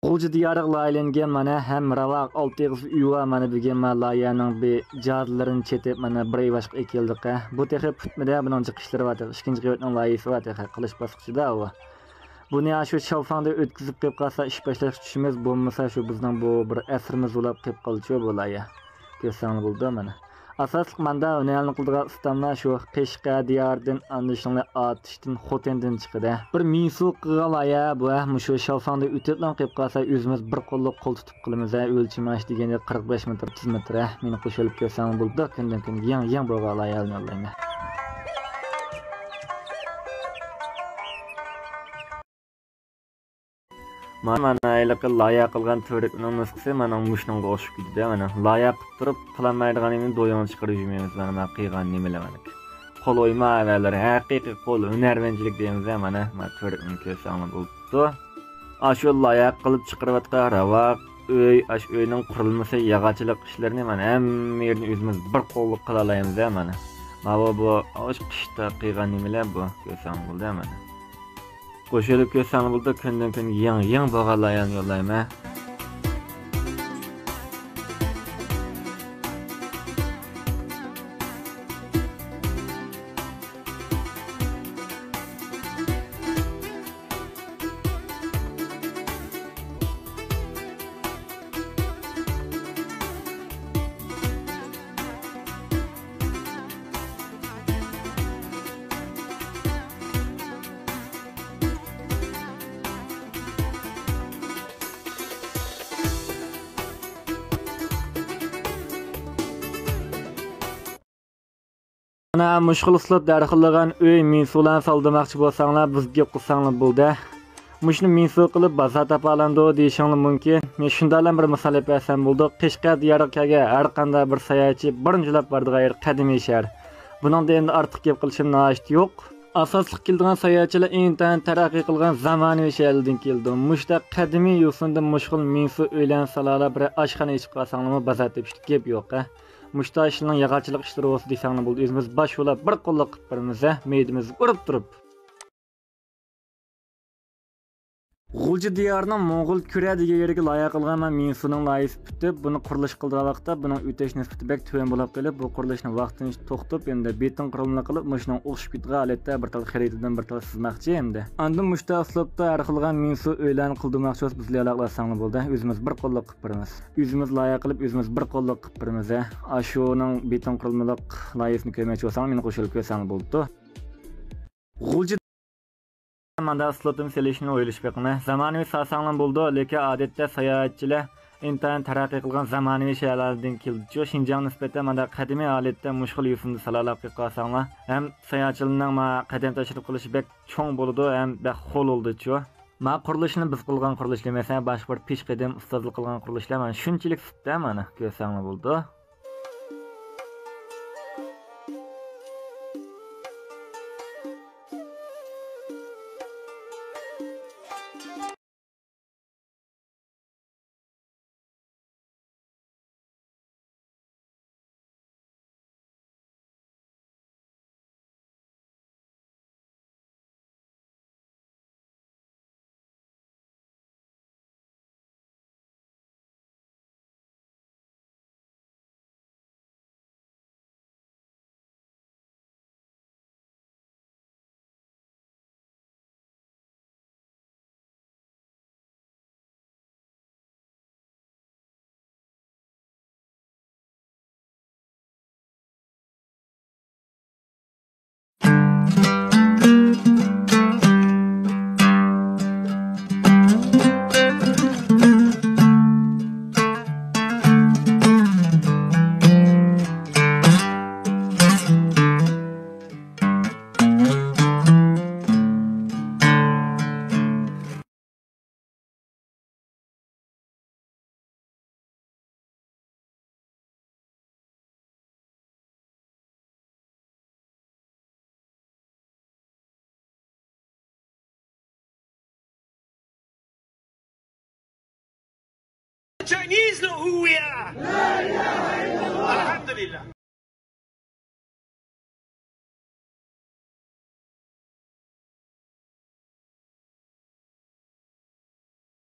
Gulji diyarıq laylangan mana hem ravaq 6 yığız uyva mana bilgen malayanın bir cadlarini çetip mana bir başqa ekildik. Bu texi putmida bunun çıkışları var. İkinci qevetning layisi var texi qilish bosqichida o. Buni shu şavfanda ötkizib qilib qalsa ish boshlash tushimiz bo'lmasa shu bizning bu bir asrimiz ulab qilib qolchi bu laya. Ko'rsang bo'ldi mana. Asaslık manda önemli kıldığı istamlar şu Qashqa diyardan anlaşılan atıştın Xotendan çıkıdı. Bir minsu qıgalaya bu şu şalfanda ütütlen qilib qalsa özümüz bir qo'llab qo'l tutib qilimiz ölçümaş degende 45 metr 30 metr meni qo'shilib ko'rsam bo'ldi. Kundan kun yang bir qalaya olmayman. Mana ayliqi laya qilgan to'rikning nusxasi mana mushunga o'xshab ketdi. Mana laya qilib turib qilmaydiganini do'yon chiqarib yurmaymiz. Mana qilgan nimalar. Qo'l o'yma avalar, haqiqiy qo'l hunarmandchilik deymiz. Mana to'rikni ko'rsam bo'ldi. Ashu laya qilib chiqarayotgan ravaq uy, ash uyning qurilmasi, yog'ochlik ishlarini mana hamma yerni o'zimiz bir qo'llik qila olamiz. Mana bu osh qishda qilgan nimalar bu ko'rsam bo'ldi. Mana qo'shilib ko'rsam bo'ldi. Kundan kun yang bag'alayan yollayman. Mana mushkul uslub darxilgan uy minsulan saldamoqchi bo'lsanglar bizga qilsanglar bo'ldi. Mushni minsu qilib bozor topalandi deyishinglar mumkin. Men shundan bir misol bersam bo'ldi. Qashqa diyariga har qanday bir sayohatchi birinchilab bordigan qadimiy shahar. Buningda endi ortiq gap qilishim no'ashti yo'q. Asosli kelgan sayohatchilar intan taraqqiy qilgan zamonaviy shahardan keldi. Mushta qadimiy yo'sinda mushkul minsu uylan salala bir oshxona ichib qolsanglar bozor tepishlik gap yo'q. Muşta işinin yağaçılık işleri olsun deysanlar bo'ldi. Özümüz baş yo'lab bir qo'llab qilib birimiz meydimiz urib turib. Gulji diyarının Moğol küre degan yerga loyiha qilgan minsuning loyihasi bitib, buni qurilish qilgan vaqtda buning o'tash nisbati bek tuvan bo'lib qolib, bu qurilishni vaqtincha to'xtatib, endi beton qurilma qilib, mushuning o'xshib ketgan holatda bir tal xaritadan bir tal sizmoqchi endi. Andan mushta uslubda arxilgan minsu o'ylarni qildirmoqchi bizlar aloqalasanglar bo'ldi. O'zimiz bir qo'llab qilib birimiz. O'zimiz loyiha qilib, o'zimiz bir qo'llab qilib birimiz. Ashuning beton qurilmalik loyihasini ko'rmoqchi bo'lsang, meni qo'shilib ko'rsang bo'ldi. Gulji manda slotum selishni o'ylash beqina zamonaviy sasanglan bo'ldi, lekin odatda sayohatchilar internet taraqqiy qilgan zamonaviy shaharlardan keldi. Shinjang nisbatan manda qadimiy holatda mushkul yusimni salalab qilsanglar, ham sayohatchilarning qadam tashrif qilishi bek cho'ng bo'ldi, ham bek qo'l oldi-chu. Qurilishni biz qilgan qurilishlar masalan boshqa bir pesh qadam ustozlik qilgan qurilishlar mana shunchalik sutda mana ko'rsanglar bo'ldi. Chinese know who we are. Alhamdulillah.